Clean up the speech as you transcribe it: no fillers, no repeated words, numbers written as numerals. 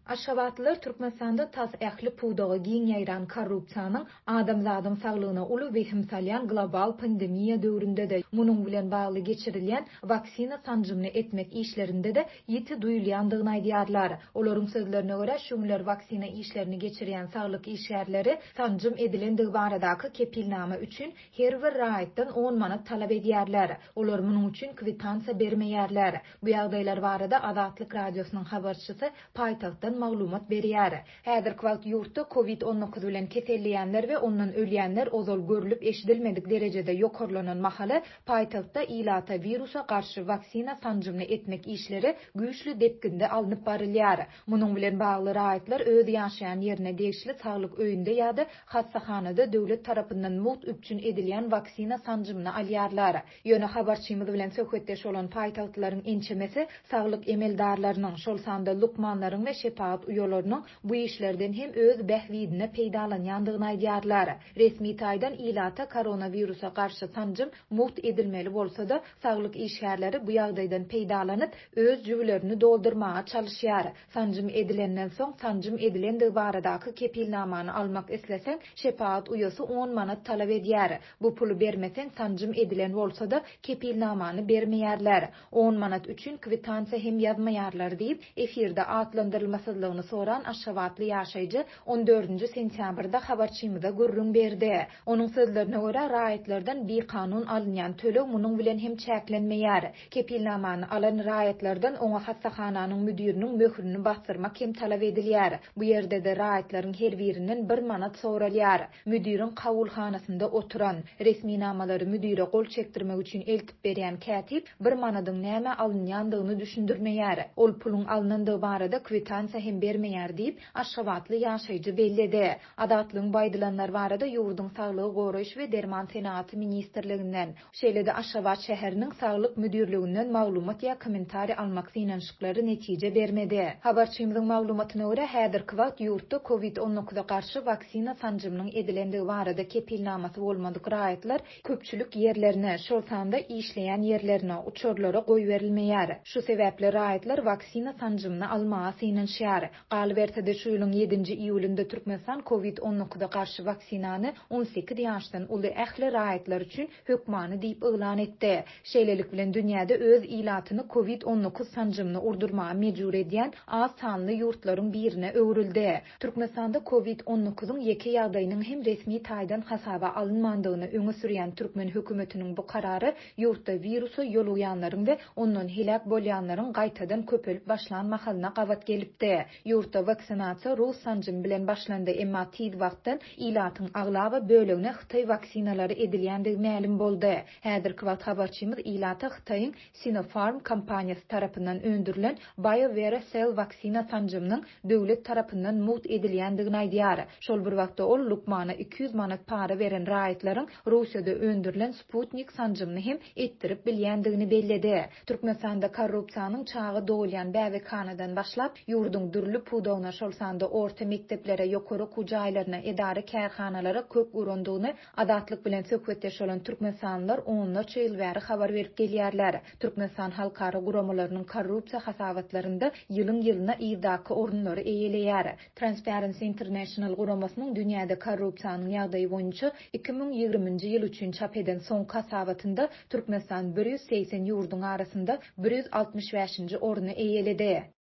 Aşgabatlylar Türkmenistanda tas ähli puwdagy giň ýaýran korrupsiýanyň adamzadyň saglygyna uly wehim salýan global pandemiýa döwründe-de munyň bilen bagly geçirilýän vaksina sanjymyny etmek işlerinde-de ýeti duýulýandygyny aýdýarlar. Olaryň sözlerine görä şuňlar vaksina işlerini geçirýän saglyk işgärleri sanjym edilendigi baradaky kepilnama üçin her bir raýatdan 10 manat talap edýärler. Olar munyň üçin kwitansiýa bermeýärler. Bu ýagdaýlar barada Azatlyk radiosynyň habarçysy paýtagtdan maglumat berýär. Häzirki wagt ýurtda COVID-19 bilen keselleýänler we ondan ölýänler ozal görülip eşidilmedik derejede ýokarlanan mahala paýtagtda ilata virusa garşy vaksina sanjymyny etmek işleri güýçlü depkinde alınıp barylýar. Munyň bilen bagly raýatlar öz ýaşaýan ýerine degişli saglyk öýünde ýa-da hastahanada döwlet tarapyndan mult üpçün edilýän vaksina sanjymyny alýarlar. Ýöne habarçymyz bilen söhbetdeş bolan paýtagtlaryň ençemesi saglyk emeldarlarynyň şol sanda lukmanlaryň we şepaat uýalarynyň bu işlerden hem öz bähwidine peýdalanýandygyny aýdýarlar. Resmi taýdan ilata koronawirusa garşy sanjym mult edilmeli bolsa-da saglyk işgärleri bu ýagdaýdan peýdalanyp öz jüwlerini doldurmaga çalyşýar. Sanjym edilenden soň sanjym edilendigi baradaky kepilnamany almak isleseň şepaat uýasy 10 manat talap edýär. Bu puly bermeseň sanjym edilen bolsa-da kepilnamany bermeýärler. 10 manat üçin kwitansiýa hem ýazmaýarlar diýip efirde atlandyrylmasynlygyny soran Aşgabatly ýaşaýjy 14-nji sentýabrda habarçymyza gürrüň berdi. Onuň sözlerine görä raýatlardan bir kanun alynýan tölew munyň bilen hem çäklenmeýär. Kepilnamany alan raýatlardan oňa hastahananyň müdiriniň möhürini bastyrmak hem talap edilýär. Bu ýerde-de raýatlaryň her birinden 1 manat soralýar. Müdiriň kawulhanasynda oturan, resmi namalary müdire gol çekdirmek üçin eltip berýän kätip 1 manadyň näme alynýandygyny düşündirmeýär. Ol puluň alynandygy barada kwitansiýa hem bermeýär diýip Aşgabatly ýaşaýjy bellidi. Adatlyň baýdylanlar barada ýurduň saglygy goraýyş we derman senaty ministrliginden, şeýle-de Aşgabat şäheriniň saglyk müdirliginden maglumat ýa kommentari almak synanşyklary netije bermedi. Habarçymyzyň maglumatyna görä häzirki wagt ýurtda COVID-19 garşy vaksina sanjymynyň edilendigi barada kepilnamasy bolmadyk raýatlar köpçülik ýerlerine, şol sanda işleýän ýerlerine, uçurlara goý berilmeýär. Şu sebäpli raýatlar vaksina sanjymyny almaga synanşýar. Galbertede şu ýylyň 7-nji iýulynda Türkmenistan COVID-19 garşy vaksinany 18 ýaşdan uly ähli raýatlar üçin hökmany diýip elan etdi. Şeýlelik bilen dünýäde öz ilatyny COVID-19 sanjymyny urdurmaga mejbur edýän az sanly ýurtlaryň birine öwrüldi. Türkmenistanda COVID-19-yň ýeke ýagdaýynyň hem resmi taýdan hasaba alynmandygyny öňe sürýän Türkmen hökümetiniň bu karary ýurtda virusa ýoluýanlaryň we ondan helak bolýanlaryň gaýtadan köpelip başlanma halyna gawat gelipdi. Ýurtda vaksinasiýa rus sanjymy bilen başlandy, emma tiz wagtdan ilatyň aglaba bölegine Xitay vaksinalary edilýändigi ma'lum boldy. Häzirki wagt habarçymyz ilata Xitaýyň Sinopharm kompaniýasy tarapyndan öndürilen BioNTech vaksina sanjymynyň döwlet tarapyndan mult edilýändigini aýdýar. Şol bir wagtda ol lukmana 200 manat para beren raýatlaryň Russiýada öndürilen Sputnik sanjymyny hem etdirip bilýändigini belledi. Türkmenistanda korrupsiýanyň çagy dogulýan bäwekanadan başlap ýurduň dürli puwdagyna şol sanda orta mekteplere, ýokary kujaýlaryna, edara kärhanalara köp urandygyny adatlyk bilen söhbetdeş bolan türkmenistanlylar onlarça ýyl bäri habar berip gelýärler. Türkmenistan halkara guramalarynyň korrupsiýa hasabatlarynda ýylyň ýylyna ýydaky orunlary eýeleýär. Transparency International guramasynyň dünýäde korrupsiýanyň ýagdaýy boýunça 2020-nji ýyl üçin çap eden soňky hasabatynda Türkmenistan 180 ýurduň arasynda 165-nji oruny eýeledi.